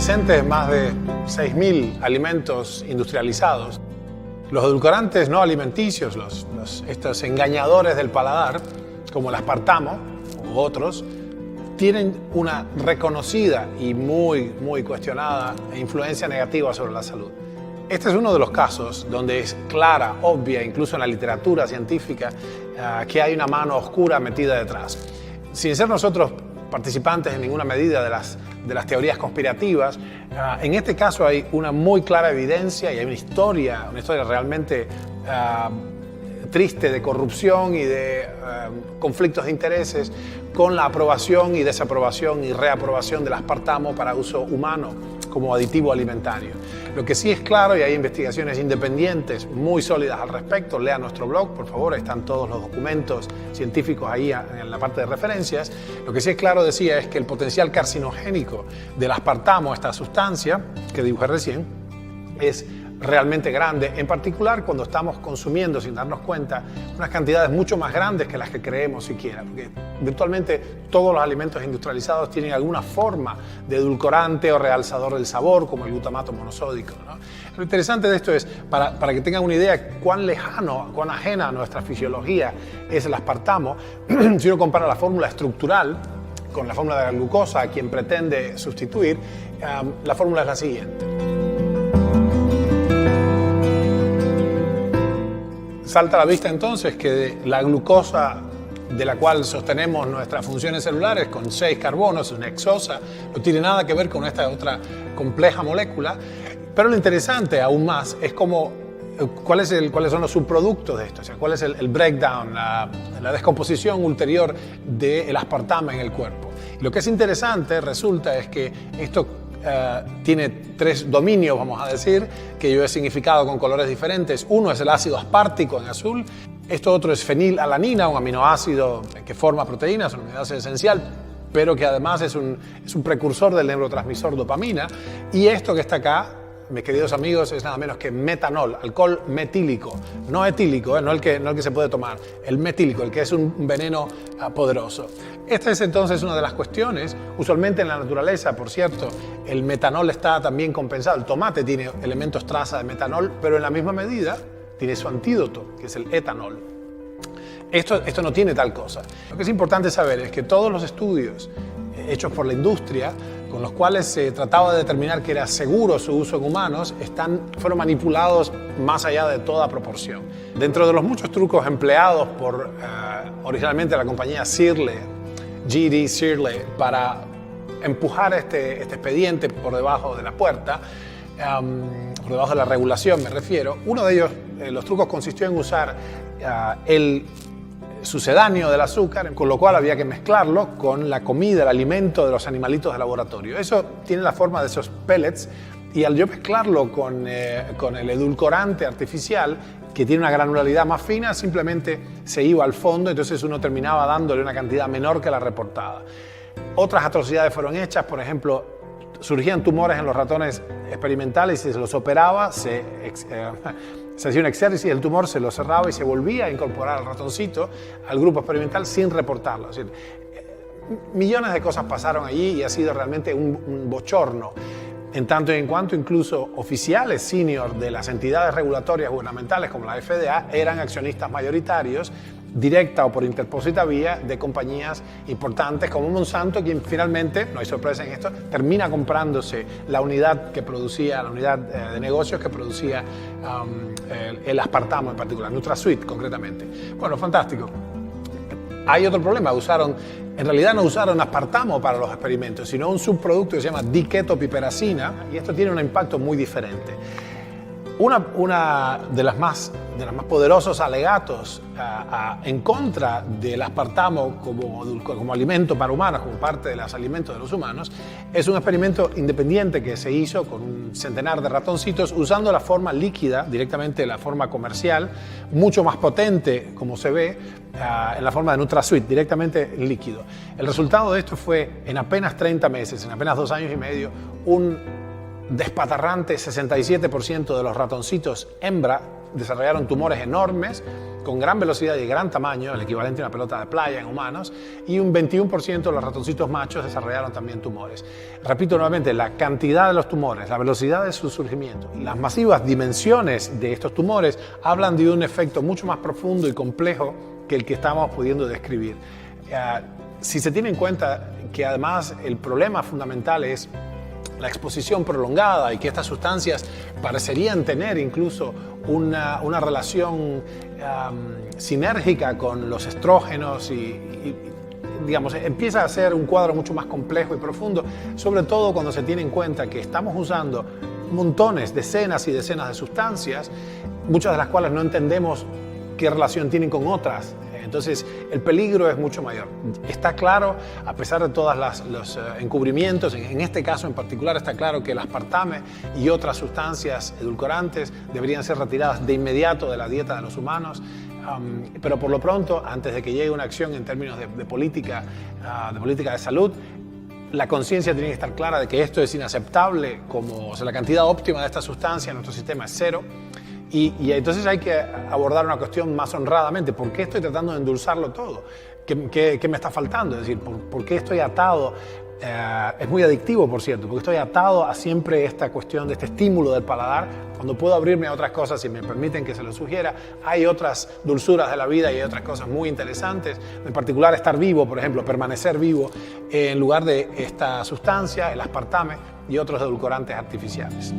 presentes en más de 6.000 alimentos industrializados. Los edulcorantes no alimenticios, estos engañadores del paladar, como el aspartamo u otros, tienen una reconocida y muy cuestionada influencia negativa sobre la salud. Este es uno de los casos donde es clara, obvia, incluso en la literatura científica, que hay una mano oscura metida detrás. Sin ser nosotros participantes en ninguna medida de las teorías conspirativas, en este caso hay una muy clara evidencia y hay una historia realmente triste de corrupción y de conflictos de intereses con la aprobación y desaprobación y reaprobación del aspartamo para uso humano como aditivo alimentario. Lo que sí es claro, y hay investigaciones independientes muy sólidas al respecto, lea nuestro blog, por favor, están todos los documentos científicos ahí en la parte de referencias. Lo que sí es claro, decía, es que el potencial carcinogénico del aspartamo, esta sustancia que dibujé recién, es realmente grande, en particular cuando estamos consumiendo sin darnos cuenta unas cantidades mucho más grandes que las que creemos siquiera, porque virtualmente todos los alimentos industrializados tienen alguna forma de edulcorante o realzador del sabor, como el glutamato monosódico, ¿no? Lo interesante de esto es, para que tengan una idea cuán lejano, cuán ajena a nuestra fisiología es el aspartamo, si uno compara la fórmula estructural con la fórmula de la glucosa a quien pretende sustituir, la fórmula es la siguiente. Salta a la vista entonces que la glucosa de la cual sostenemos nuestras funciones celulares con 6 carbonos, una hexosa, no tiene nada que ver con esta otra compleja molécula, pero lo interesante aún más es cuáles son los subproductos de esto, o sea, cuál es el breakdown, la descomposición ulterior del aspartamo en el cuerpo. Y lo que es interesante resulta es que esto tiene 3 dominios, vamos a decir, que yo he significado con colores diferentes. Uno es el ácido aspartico en azul, esto otro es fenilalanina, un aminoácido que forma proteínas, un aminoácido esencial, pero que además es un precursor del neurotransmisor dopamina. Y esto que está acá, mis queridos amigos, es nada menos que metanol, alcohol metílico, no etílico, no el que se puede tomar, el metílico, el que es un veneno poderoso. Esta es entonces una de las cuestiones. Usualmente en la naturaleza, por cierto, el metanol está también compensado. El tomate tiene elementos traza de metanol, pero en la misma medida tiene su antídoto, que es el etanol. Esto no tiene tal cosa. Lo que es importante saber es que todos los estudios hechos por la industria, con los cuales se trataba de determinar que era seguro su uso en humanos, fueron manipulados más allá de toda proporción. Dentro de los muchos trucos empleados por originalmente la compañía Searle, G.D. Searle, para empujar este expediente por debajo de la puerta, por debajo de la regulación me refiero, uno de ellos, los trucos consistió en usar el sucedáneo del azúcar, con lo cual había que mezclarlo con la comida, el alimento de los animalitos de laboratorio. Eso tiene la forma de esos pellets, y al yo mezclarlo con el edulcorante artificial, que tiene una granularidad más fina, simplemente se iba al fondo, entonces uno terminaba dándole una cantidad menor que la reportada. Otras atrocidades fueron hechas, por ejemplo, surgían tumores en los ratones experimentales y se los operaba, se hacía un exéresis del tumor, se lo cerraba y se volvía a incorporar al ratoncito al grupo experimental sin reportarlo. Es decir, millones de cosas pasaron allí y ha sido realmente un bochorno. En tanto y en cuanto incluso oficiales senior de las entidades regulatorias gubernamentales como la FDA eran accionistas mayoritarios, directa o por interpósita vía, de compañías importantes como Monsanto, quien finalmente, no hay sorpresa en esto, termina comprándose la unidad de negocios que producía el aspartamo en particular, NutraSweet concretamente. Bueno, fantástico. Hay otro problema, en realidad no usaron aspartamo para los experimentos, sino un subproducto que se llama diketopiperacina, y esto tiene un impacto muy diferente. Una de las más poderosos alegatos en contra del aspartamo como alimento para humanos, como parte de los alimentos de los humanos, es un experimento independiente que se hizo con un centenar de ratoncitos usando la forma líquida, directamente la forma comercial, mucho más potente, como se ve, en la forma de NutraSweet, directamente en líquido. El resultado de esto fue, en apenas 30 meses, en apenas 2 años y medio, un despatarrante 67% de los ratoncitos hembra desarrollaron tumores enormes con gran velocidad y gran tamaño, el equivalente a una pelota de playa en humanos, y un 21% de los ratoncitos machos desarrollaron también tumores. Repito nuevamente, la cantidad de los tumores, la velocidad de su surgimiento y las masivas dimensiones de estos tumores hablan de un efecto mucho más profundo y complejo que el que estamos pudiendo describir. Si se tiene en cuenta que además el problema fundamental es la exposición prolongada y que estas sustancias parecerían tener incluso una relación sinérgica con los estrógenos y, digamos, empieza a ser un cuadro mucho más complejo y profundo, sobre todo cuando se tiene en cuenta que estamos usando montones, decenas y decenas de sustancias, muchas de las cuales no entendemos qué relación tienen con otras. Entonces, el peligro es mucho mayor. Está claro, a pesar de todos los encubrimientos, en este caso en particular está claro que el aspartame y otras sustancias edulcorantes deberían ser retiradas de inmediato de la dieta de los humanos. Pero por lo pronto, antes de que llegue una acción en términos de política de salud, la conciencia tiene que estar clara de que esto es inaceptable, como, o sea, la cantidad óptima de esta sustancia en nuestro sistema es 0. Y entonces hay que abordar una cuestión más honradamente. ¿Por qué estoy tratando de endulzarlo todo? ¿Qué me está faltando? Es decir, ¿por qué estoy atado? Es muy adictivo, por cierto, porque estoy atado a siempre esta cuestión de este estímulo del paladar, cuando puedo abrirme a otras cosas y me permiten que se lo sugiera. Hay otras dulzuras de la vida y hay otras cosas muy interesantes, en particular estar vivo, por ejemplo, permanecer vivo, en lugar de esta sustancia, el aspartame y otros edulcorantes artificiales.